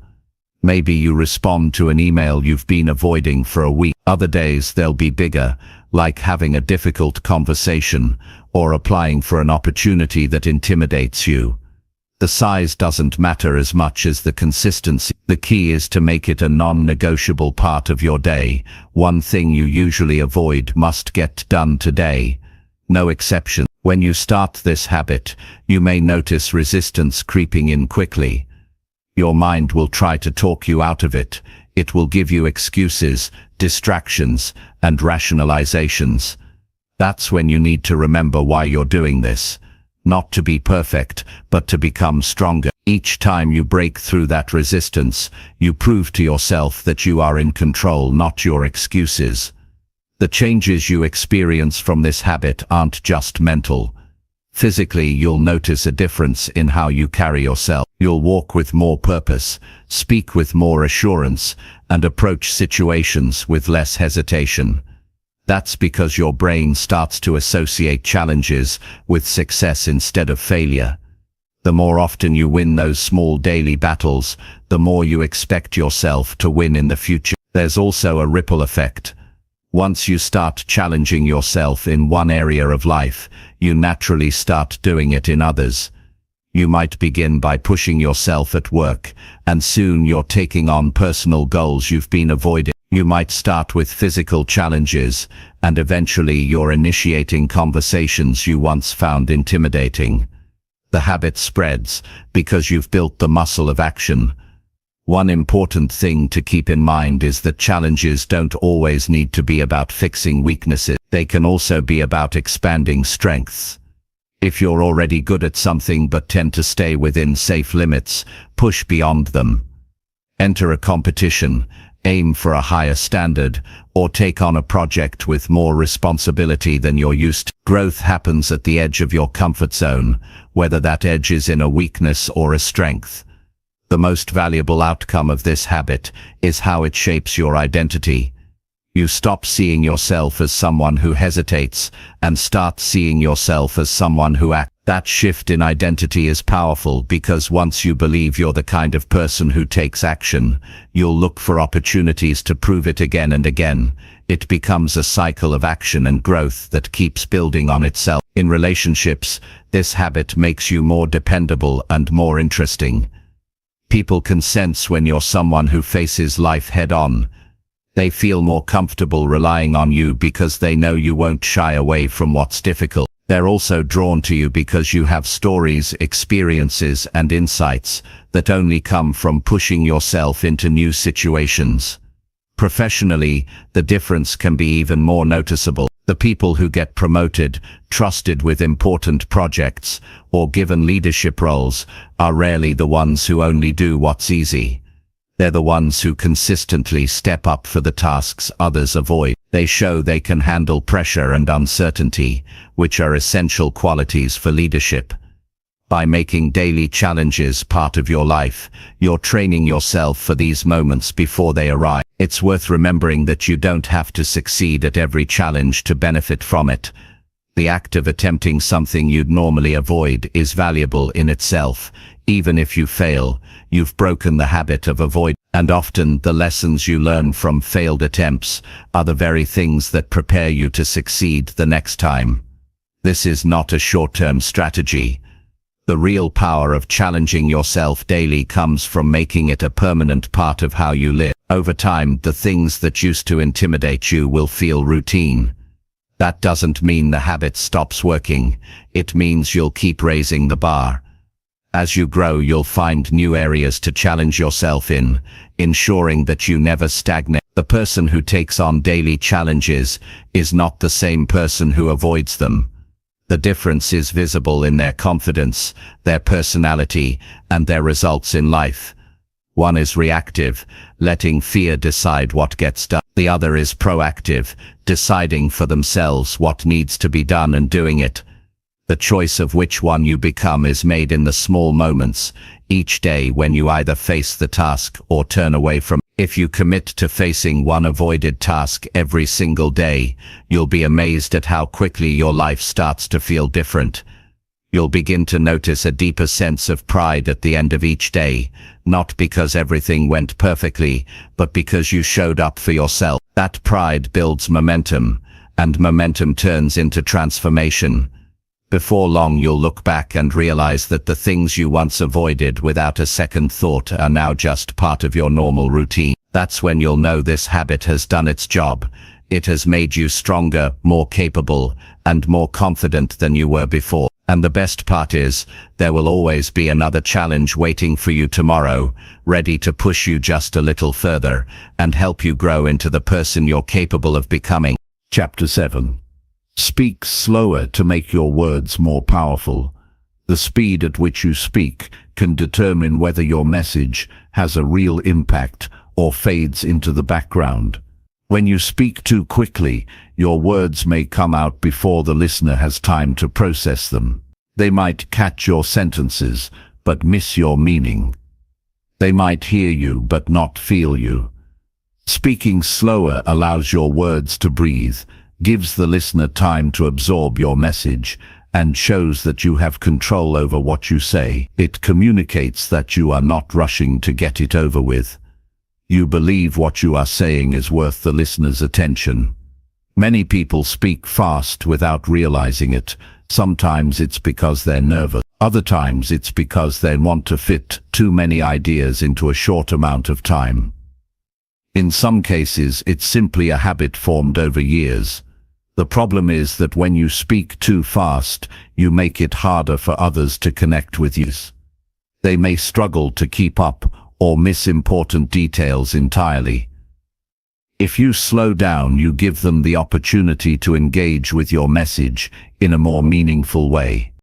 Maybe you respond to an email you've been avoiding for a week. Other days they'll be bigger, like having a difficult conversation, or applying for an opportunity that intimidates you. The size doesn't matter as much as the consistency. The key is to make it a non-negotiable part of your day. One thing you usually avoid must get done today. No exception. When you start this habit, you may notice resistance creeping in quickly. Your mind will try to talk you out of it. It will give you excuses, distractions, and rationalizations. That's when you need to remember why you're doing this. Not to be perfect, but to become stronger. Each time you break through that resistance, you prove to yourself that you are in control, not your excuses. The changes you experience from this habit aren't just mental. Physically, you'll notice a difference in how you carry yourself. You'll walk with more purpose, speak with more assurance, and approach situations with less hesitation. That's because your brain starts to associate challenges with success instead of failure. The more often you win those small daily battles, the more you expect yourself to win in the future. There's also a ripple effect. Once you start challenging yourself in one area of life, you naturally start doing it in others. You might begin by pushing yourself at work, and soon you're taking on personal goals you've been avoiding. You might start with physical challenges, and eventually you're initiating conversations you once found intimidating. The habit spreads because you've built the muscle of action. One important thing to keep in mind is that challenges don't always need to be about fixing weaknesses. They can also be about expanding strengths. If you're already good at something but tend to stay within safe limits, push beyond them. Enter a competition, aim for a higher standard, or take on a project with more responsibility than you're used to. Growth happens at the edge of your comfort zone, whether that edge is in a weakness or a strength. The most valuable outcome of this habit is how it shapes your identity. You stop seeing yourself as someone who hesitates and start seeing yourself as someone who acts. That shift in identity is powerful because once you believe you're the kind of person who takes action, you'll look for opportunities to prove it again and again. It becomes a cycle of action and growth that keeps building on itself. In relationships, this habit makes you more dependable and more interesting. People can sense when you're someone who faces life head-on. They feel more comfortable relying on you because they know you won't shy away from what's difficult. They're also drawn to you because you have stories, experiences, and insights that only come from pushing yourself into new situations. Professionally, the difference can be even more noticeable. The people who get promoted, trusted with important projects, or given leadership roles are rarely the ones who only do what's easy. They're the ones who consistently step up for the tasks others avoid. They show they can handle pressure and uncertainty, which are essential qualities for leadership. By making daily challenges part of your life, you're training yourself for these moments before they arrive. It's worth remembering that you don't have to succeed at every challenge to benefit from it. The act of attempting something you'd normally avoid is valuable in itself. Even if you fail, you've broken the habit of avoiding. And often the lessons you learn from failed attempts are the very things that prepare you to succeed the next time. This is not a short-term strategy. The real power of challenging yourself daily comes from making it a permanent part of how you live. Over time, the things that used to intimidate you will feel routine. That doesn't mean the habit stops working. It means you'll keep raising the bar. As you grow, you'll find new areas to challenge yourself in, ensuring that you never stagnate. The person who takes on daily challenges is not the same person who avoids them. The difference is visible in their confidence, their personality, and their results in life. One is reactive, letting fear decide what gets done. The other is proactive, deciding for themselves what needs to be done and doing it. The choice of which one you become is made in the small moments, each day when you either face the task or turn away from it. If you commit to facing one avoided task every single day, you'll be amazed at how quickly your life starts to feel different. You'll begin to notice a deeper sense of pride at the end of each day, not because everything went perfectly, but because you showed up for yourself. That pride builds momentum, and momentum turns into transformation. Before long, you'll look back and realize that the things you once avoided without a second thought are now just part of your normal routine. That's when you'll know this habit has done its job. It has made you stronger, more capable, and more confident than you were before. And the best part is, there will always be another challenge waiting for you tomorrow, ready to push you just a little further and help you grow into the person you're capable of becoming. Chapter 7. Speak slower to make your words more powerful. The speed at which you speak can determine whether your message has a real impact or fades into the background. When you speak too quickly, your words may come out before the listener has time to process them. They might catch your sentences, but miss your meaning. They might hear you, but not feel you. Speaking slower allows your words to breathe, gives the listener time to absorb your message, and shows that you have control over what you say. It communicates that you are not rushing to get it over with. You believe what you are saying is worth the listener's attention. Many people speak fast without realizing it. Sometimes it's because they're nervous. Other times it's because they want to fit too many ideas into a short amount of time. In some cases, it's simply a habit formed over years. The problem is that when you speak too fast, you make it harder for others to connect with you. They may struggle to keep up or miss important details entirely. If you slow down, you give them the opportunity to engage with your message in a more meaningful way.